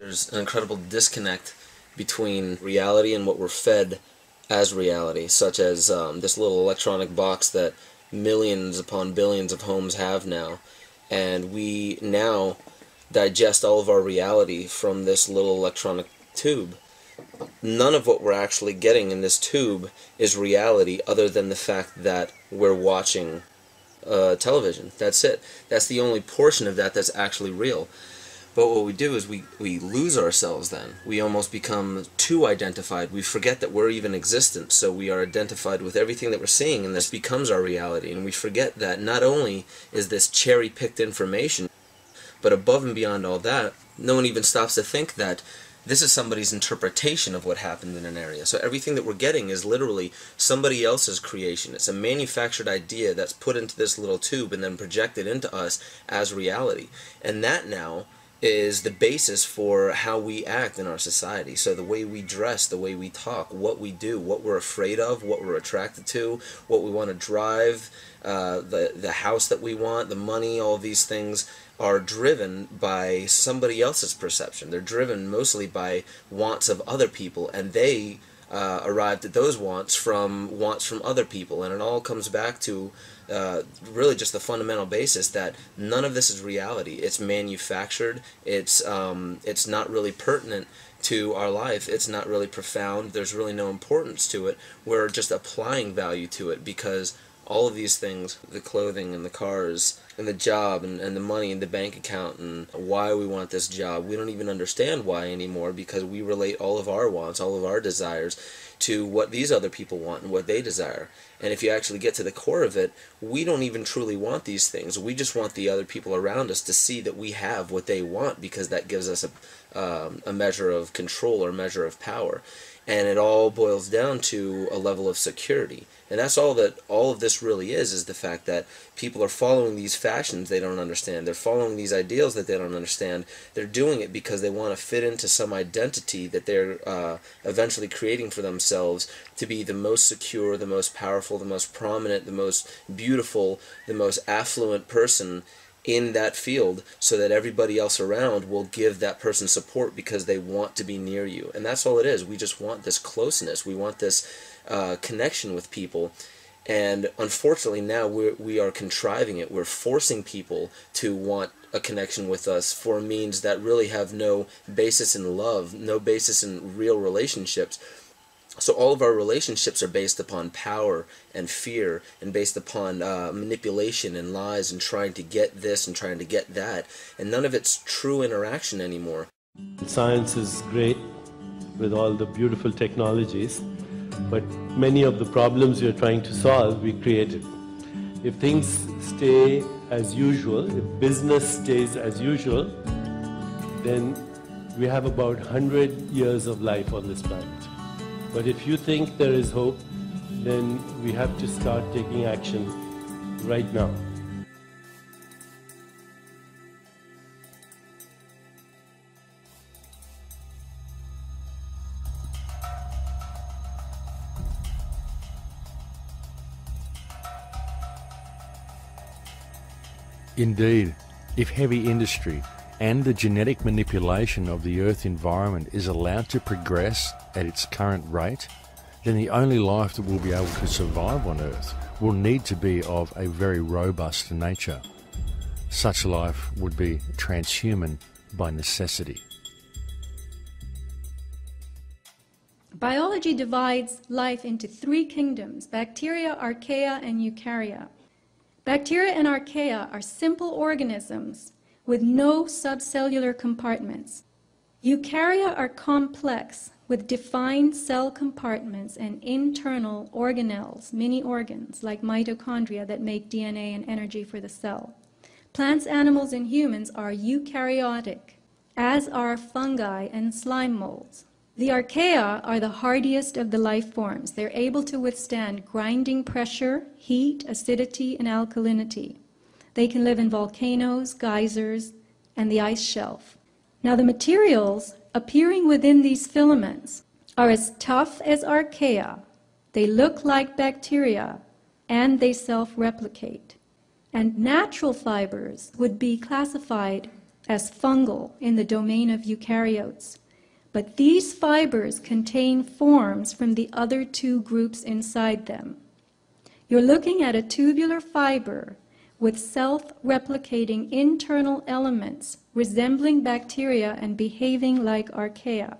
There's an incredible disconnect between reality and what we're fed as reality, such as this little electronic box that millions upon billions of homes have now. And we now digest all of our reality from this little electronic tube. None of what we're actually getting in this tube is reality other than the fact that we're watching television. That's it. That's the only portion of that that's actually real. But what we do is we lose ourselves then. We almost become too identified. We forget that we're even existent, so we are identified with everything that we're seeing, and this becomes our reality. And we forget that not only is this cherry-picked information, but above and beyond all that, no one even stops to think that this is somebody's interpretation of what happened in an area. So everything that we're getting is literally somebody else's creation. It's a manufactured idea that's put into this little tube and then projected into us as reality. And that now is the basis for how we act in our society. So the way we dress, the way we talk, what we do, what we're afraid of, what we're attracted to, what we want to drive, the house that we want, the money, all these things are driven by somebody else's perception. They're driven mostly by wants of other people, and they arrived at those wants from other people, and it all comes back to really just the fundamental basis that none of this is reality. It's manufactured. It's not really pertinent to our life. It's not really profound. There's really no importance to it. We're just applying value to it because all of these things, the clothing and the cars and the job and the money and the bank account and why we want this job, we don't even understand why anymore because we relate all of our wants, all of our desires to what these other people want and what they desire. And if you actually get to the core of it, we don't even truly want these things. We just want the other people around us to see that we have what they want because that gives us a measure of control or a measure of power. And it all boils down to a level of security. And that's all that all of this really is the fact that people are following these fashions they don't understand. They're following these ideals that they don't understand. They're doing it because they want to fit into some identity that they're eventually creating for themselves to be the most secure, the most powerful, the most prominent, the most beautiful, the most affluent person in that field, so that everybody else around will give that person support because they want to be near you. And that's all it is. We just want this closeness. We want this connection with people. And unfortunately now we are contriving it. We're forcing people to want a connection with us for means that really have no basis in love, no basis in real relationships. So all of our relationships are based upon power and fear and based upon manipulation and lies and trying to get this and trying to get that. And none of it's true interaction anymore. Science is great with all the beautiful technologies, but many of the problems we are trying to solve, we created. If things stay as usual, if business stays as usual, then we have about 100 years of life on this planet. But if you think there is hope, then we have to start taking action right now. Indeed, if heavy industry and the genetic manipulation of the Earth environment is allowed to progress at its current rate, then the only life that will be able to survive on Earth will need to be of a very robust nature. Such life would be transhuman by necessity. Biology divides life into three kingdoms: bacteria, archaea, and eukarya. Bacteria and archaea are simple organisms with no subcellular compartments. Eukarya are complex, with defined cell compartments and internal organelles, mini organs like mitochondria that make DNA and energy for the cell. Plants, animals, and humans are eukaryotic, as are fungi and slime molds. The archaea are the hardiest of the life forms. They're able to withstand grinding pressure, heat, acidity, and alkalinity. They can live in volcanoes, geysers, and the ice shelf. Now, the materials appearing within these filaments are as tough as archaea. They look like bacteria, and they self-replicate. And natural fibers would be classified as fungal in the domain of eukaryotes, but these fibers contain forms from the other two groups inside them. You're looking at a tubular fiber with self-replicating internal elements resembling bacteria and behaving like archaea.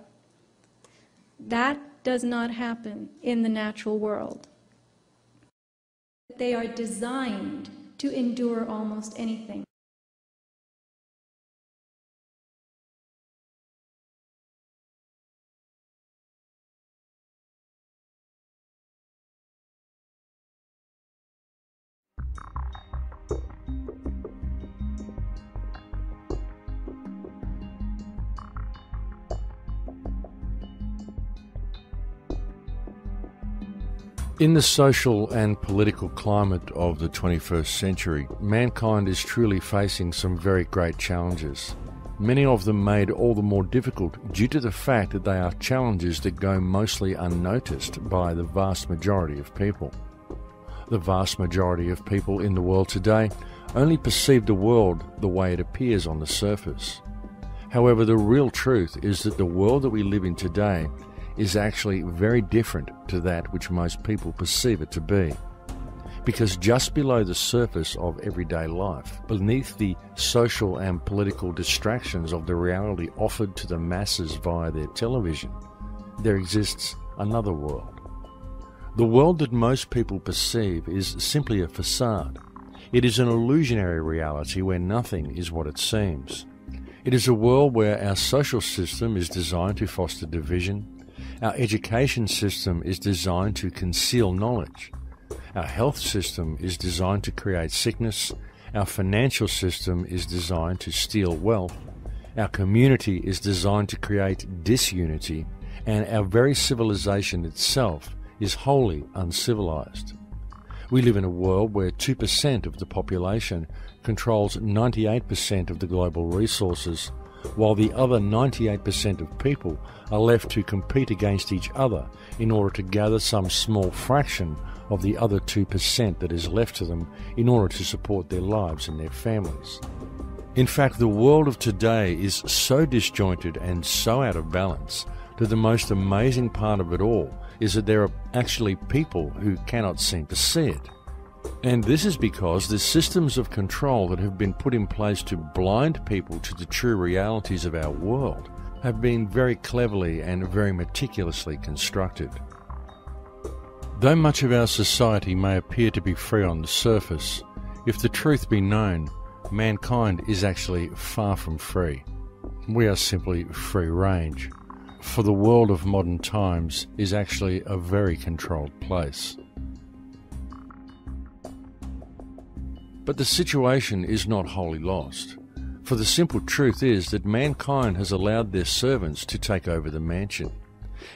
That does not happen in the natural world. They are designed to endure almost anything. In the social and political climate of the 21st century, mankind is truly facing some very great challenges. Many of them made all the more difficult due to the fact that they are challenges that go mostly unnoticed by the vast majority of people. The vast majority of people in the world today only perceive the world the way it appears on the surface. However, the real truth is that the world that we live in today is actually very different to that which most people perceive it to be. Because just below the surface of everyday life, beneath the social and political distractions of the reality offered to the masses via their television, there exists another world. The world that most people perceive is simply a facade. It is an illusionary reality where nothing is what it seems. It is a world where our social system is designed to foster division. Our education system is designed to conceal knowledge. Our health system is designed to create sickness. Our financial system is designed to steal wealth. Our community is designed to create disunity. And our very civilization itself is wholly uncivilized. We live in a world where 2% of the population controls 98% of the global resources, while the other 98% of people are left to compete against each other in order to gather some small fraction of the other 2% that is left to them in order to support their lives and their families. In fact, the world of today is so disjointed and so out of balance that the most amazing part of it all is that there are actually people who cannot seem to see it. And this is because the systems of control that have been put in place to blind people to the true realities of our world have been very cleverly and very meticulously constructed. Though much of our society may appear to be free on the surface, if the truth be known, mankind is actually far from free. We are simply free range, for the world of modern times is actually a very controlled place. But the situation is not wholly lost, for the simple truth is that mankind has allowed their servants to take over the mansion,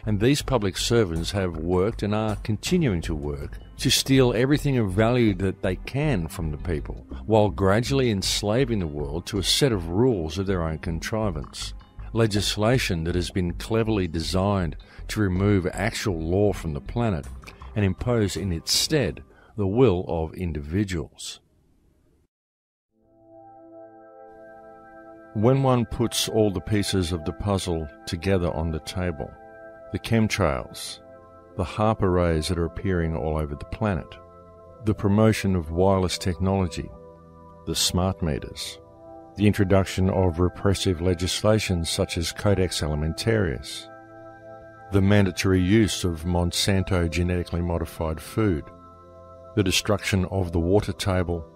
and these public servants have worked and are continuing to work to steal everything of value that they can from the people, while gradually enslaving the world to a set of rules of their own contrivance. Legislation that has been cleverly designed to remove actual law from the planet and impose in its stead the will of individuals. When one puts all the pieces of the puzzle together on the table, the chemtrails, the HAARP arrays that are appearing all over the planet, the promotion of wireless technology, the smart meters, the introduction of repressive legislation such as Codex Alimentarius, the mandatory use of Monsanto genetically modified food, the destruction of the water table,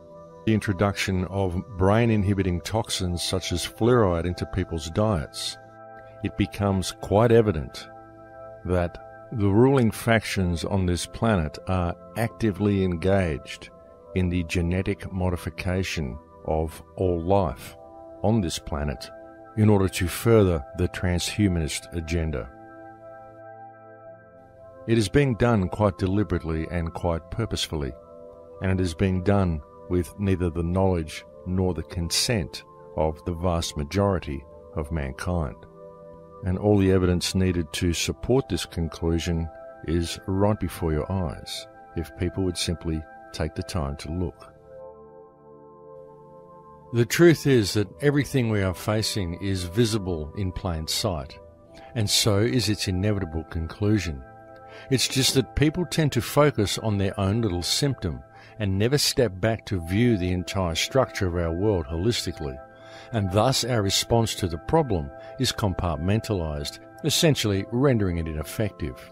the introduction of brain-inhibiting toxins such as fluoride into people's diets, it becomes quite evident that the ruling factions on this planet are actively engaged in the genetic modification of all life on this planet in order to further the transhumanist agenda. It is being done quite deliberately and quite purposefully, and it is being done with neither the knowledge nor the consent of the vast majority of mankind. And all the evidence needed to support this conclusion is right before your eyes, if people would simply take the time to look. The truth is that everything we are facing is visible in plain sight, and so is its inevitable conclusion. It's just that people tend to focus on their own little symptom and never step back to view the entire structure of our world holistically, and thus our response to the problem is compartmentalized, essentially rendering it ineffective.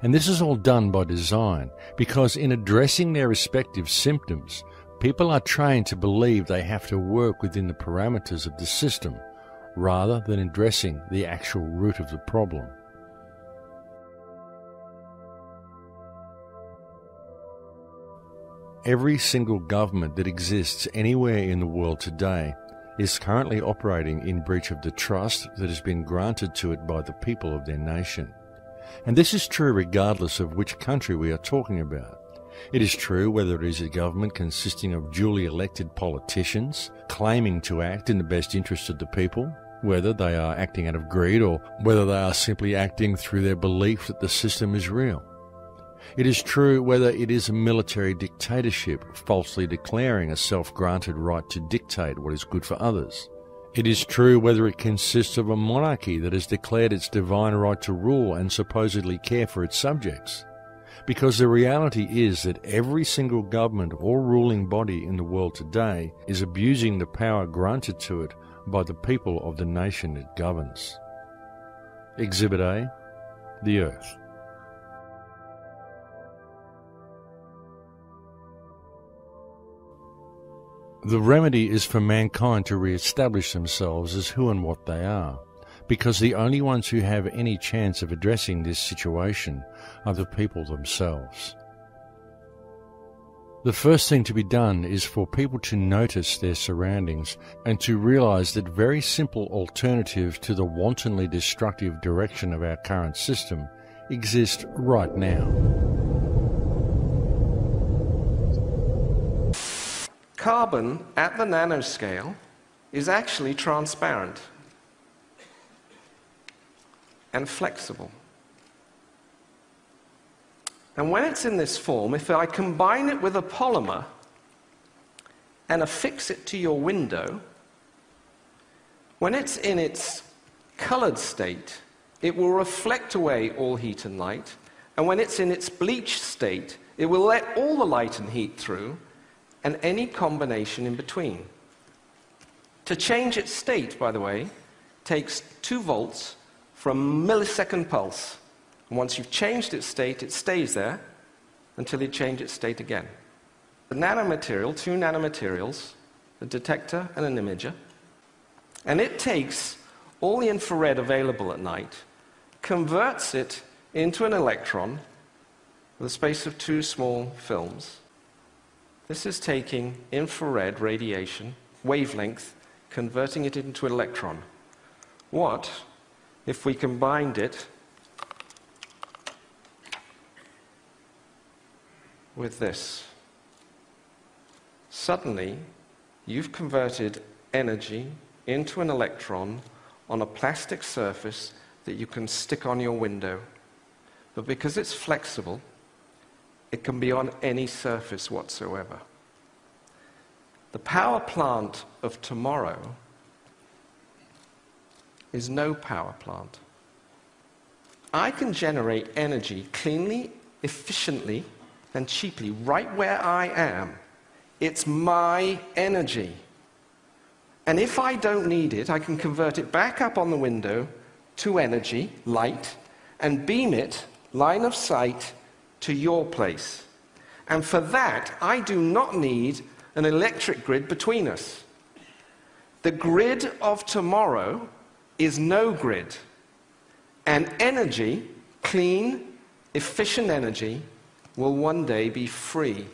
And this is all done by design, because in addressing their respective symptoms, people are trained to believe they have to work within the parameters of the system, rather than addressing the actual root of the problem. Every single government that exists anywhere in the world today is currently operating in breach of the trust that has been granted to it by the people of their nation. And this is true regardless of which country we are talking about. It is true whether it is a government consisting of duly elected politicians claiming to act in the best interest of the people, whether they are acting out of greed or whether they are simply acting through their belief that the system is real. It is true whether it is a military dictatorship falsely declaring a self-granted right to dictate what is good for others. It is true whether it consists of a monarchy that has declared its divine right to rule and supposedly care for its subjects. Because the reality is that every single government or ruling body in the world today is abusing the power granted to it by the people of the nation it governs. Exhibit A, the Earth. The remedy is for mankind to re-establish themselves as who and what they are, because the only ones who have any chance of addressing this situation are the people themselves. The first thing to be done is for people to notice their surroundings and to realize that very simple alternatives to the wantonly destructive direction of our current system exist right now. Carbon at the nanoscale is actually transparent and flexible. And when it's in this form, if I combine it with a polymer and affix it to your window, when it's in its colored state, it will reflect away all heat and light, and when it's in its bleached state, it will let all the light and heat through, and any combination in between. To change its state, by the way, takes 2 volts for a millisecond pulse. And once you've changed its state, it stays there until you change its state again. The nanomaterial, 2 nanomaterials, a detector and an imager, and it takes all the infrared available at night, converts it into an electron with a space of 2 small films. This is taking infrared radiation, wavelength, converting it into an electron. What if we combined it with this? Suddenly, you've converted energy into an electron on a plastic surface that you can stick on your window. But because it's flexible, it can be on any surface whatsoever. The power plant of tomorrow is no power plant. I can generate energy cleanly, efficiently, and cheaply right where I am. It's my energy. And if I don't need it, I can convert it back up on the window to energy, light, and beam it, line of sight, to your place. And for that, I do not need an electric grid between us. The grid of tomorrow is no grid. And energy, clean, efficient energy, will one day be free